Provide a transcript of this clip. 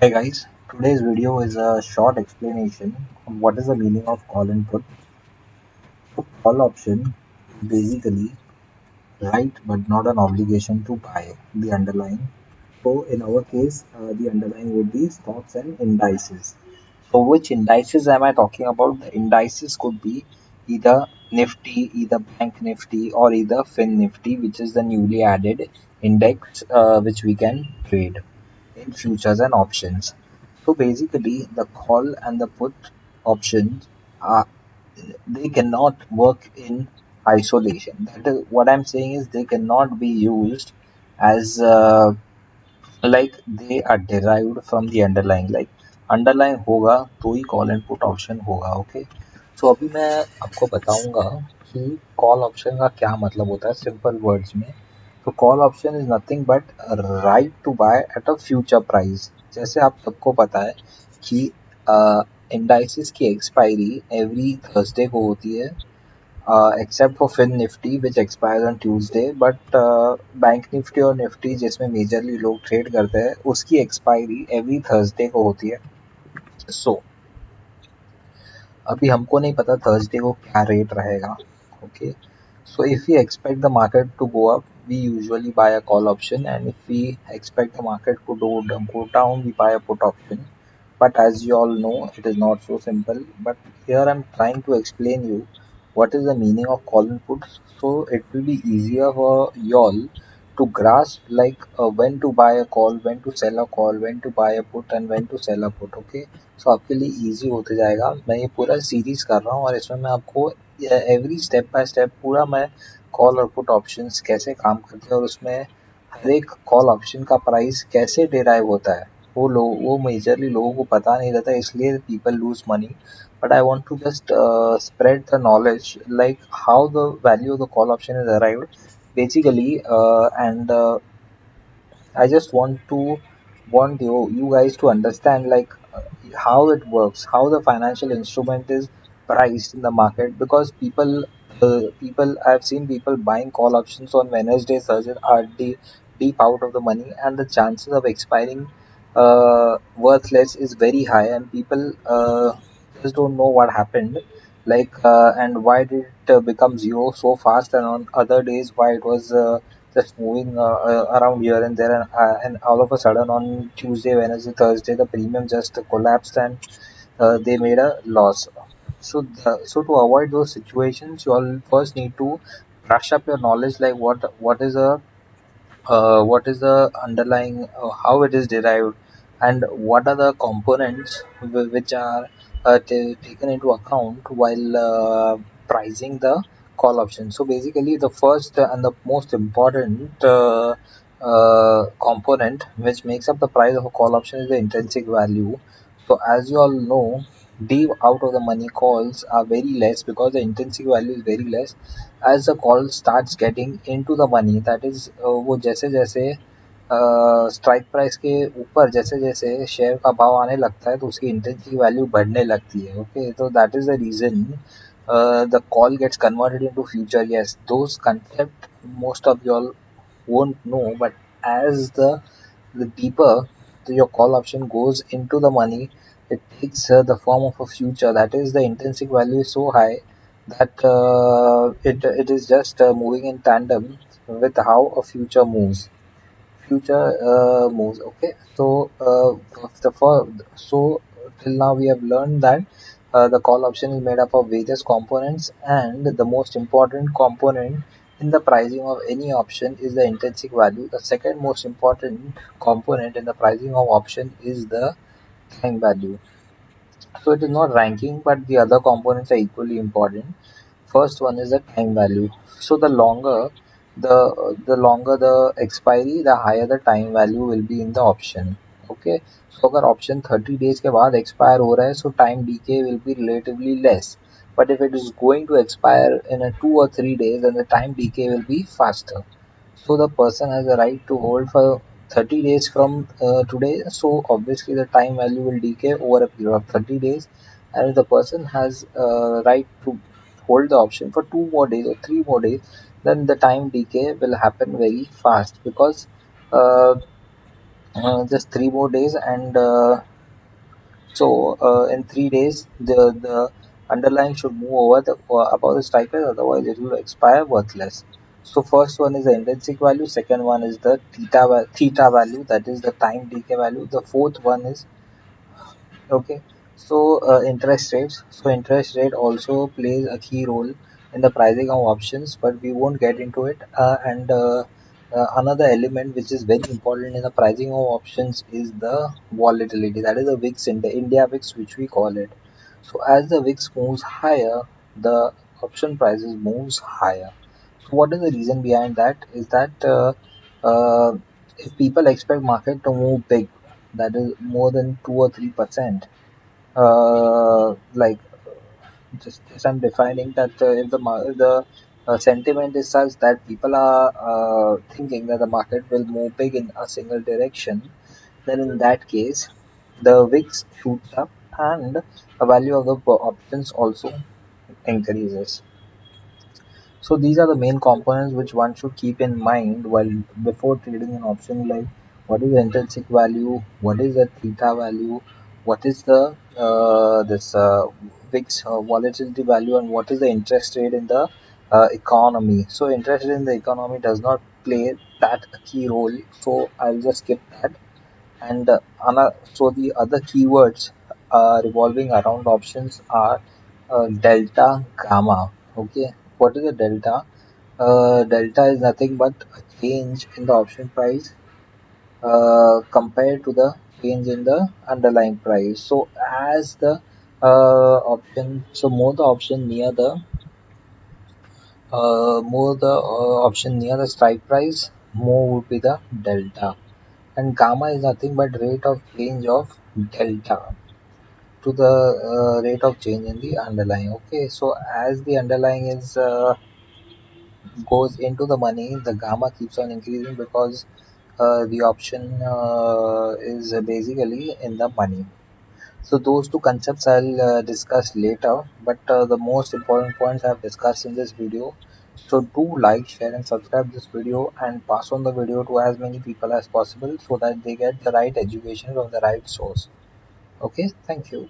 Hi guys, today's video is a short explanation on what is the meaning of call and put. So call option is basically right but not an obligation to buy the underlying. So in our case, the underlying would be stocks and indices. So which indices am I talking about? The indices could be either Nifty, either Bank Nifty, or either Fin Nifty, which is the newly added index which we can trade in futures and options. So basically, the call and the put options are they cannot work in isolation. That is what I'm saying is they cannot be used as like they are derived from the underlying. Like underlying होगा तो ही call and put option होगा. Okay. So अभी मैं आपको बताऊंगा कि call option का क्या मतलब होता है सिंपल वर्ड्स में. तो call option is nothing but right to buy at a future price. जैसे आप सबको पता है कि इंडाइसिस की एक्सपायरी एवरी थर्सडे को होती है except for Fin Nifty which expires on Tuesday, but bank Nifty और निफ्टी जिसमें मेजरली लोग ट्रेड करते हैं उसकी एक्सपायरी एवरी थर्सडे को होती है. सो अभी हमको नहीं पता थर्सडे को क्या रेट रहेगा. Okay. So if we expect the market to go up, we usually buy a call option, and if we expect the market to go down, we buy a put option. But as you all know, it is not so simple. But here I'm trying to explain you what is the meaning of call and put, so it will be easier for y'all to grasp like when to buy a call, when to sell a call, when to buy a put, and when to sell a put. Okay, so आपके लिए easy होते जाएगा. मैं ये पूरा series कर रहा हूँ और इसमें मैं आपको एवरी स्टेप बाय स्टेप पूरा मैं कॉल और पुट ऑप्शंस कैसे काम करते हैं और उसमें हर एक कॉल ऑप्शन का प्राइस कैसे डिराइव होता है वो मेजरली लोगों को पता नहीं रहता, इसलिए people lose money. But I want to just spread the knowledge like how the value of the call option is arrived basically and I just want you guys to understand like how it works, how the financial instrument is priced in the market, because people I've seen people buying call options on Wednesday, Thursday are deep out of the money, and the chances of expiring worthless is very high, and people just don't know what happened, like and why did it become zero so fast, and on other days why it was. Just moving around here and there, and all of a sudden on Tuesday, Wednesday, Thursday, the premium just collapsed and they made a loss. So to avoid those situations, you all first need to brush up your knowledge, like what is the underlying, how it is derived, and what are the components which are taken into account while pricing the call option. So basically, the first and the most important component which makes up the price of a call option is the intrinsic value. So as you all know, deep out of the money calls are very less because the intrinsic value is very less. as the call starts getting into the money, that is वो जैसे जैसे strike price के ऊपर जैसे जैसे share का भाव आने लगता है तो उसकी इंट्रिंसिक वैल्यू बढ़ने लगती है. ओके, तो that is the reason the call gets converted into future. Yes, those concept most of y'all won't know, but as the deeper your call option goes into the money, it takes the form of a future. That is, the intrinsic value is so high that it is just moving in tandem with how a future moves. Okay, so till now we have learned that the call option is made up of various components, and the most important component in the pricing of any option is the intrinsic value. The second most important component in the pricing of option is the time value. So it is not ranking, but the other components are equally important. First one is the time value. So the longer the expiry, the higher the time value will be in the option. Okay. So अगर option 30 days के बाद expire हो रहा है, so time decay will be relatively less. But if it is going to expire in a 2 or 3 days, then the time decay will be faster. So the person has a right to hold for 30 days from today. So obviously the time value will decay over a period of 30 days. And if the person has right to hold the option for 2 more days or 3 more days, then the time decay will happen very fast because uh, just 3 more days, and in 3 days, the underlying should move over the above the strike price, otherwise it will expire worthless. So first one is the intrinsic value, second one is the theta value, that is the time decay value. The fourth one is okay. So interest rates. So interest rate also plays a key role in the pricing of options, but we won't get into it. And another element which is very important in the pricing of options is the volatility. That is the VIX in the India VIX, which we call it. So as the VIX moves higher, the option prices moves higher. So what is the reason behind that? Is that uh, if people expect market to move big, that is more than 2 or 3%, like just I'm defining that if the sentiment is such that people are thinking that the market will move big in a single direction, then in that case the VIX shoots up and the value of the options also increases. So these are the main components which one should keep in mind while before trading an option, like what is the intrinsic value, what is the theta value, what is the this VIX volatility value, and what is the interest rate in the economy. So interest rate in the economy does not play that key role, so I'll just skip that. And so the other keywords revolving around options are delta, gamma. Okay, what is a delta? Delta is nothing but a change in the option price compared to the change in the underlying price. So as the more the option near the option near the strike price, more would be the delta. And gamma is nothing but rate of change of delta to the rate of change in the underlying. Okay, so as the underlying is goes into the money, the gamma keeps on increasing because the option is basically in the money. So those two concepts I'll discuss later, but the most important points I've discussed in this video. So do like, share, and subscribe this video, and pass on the video to as many people as possible so that they get the right education from the right source. Okay, thank you.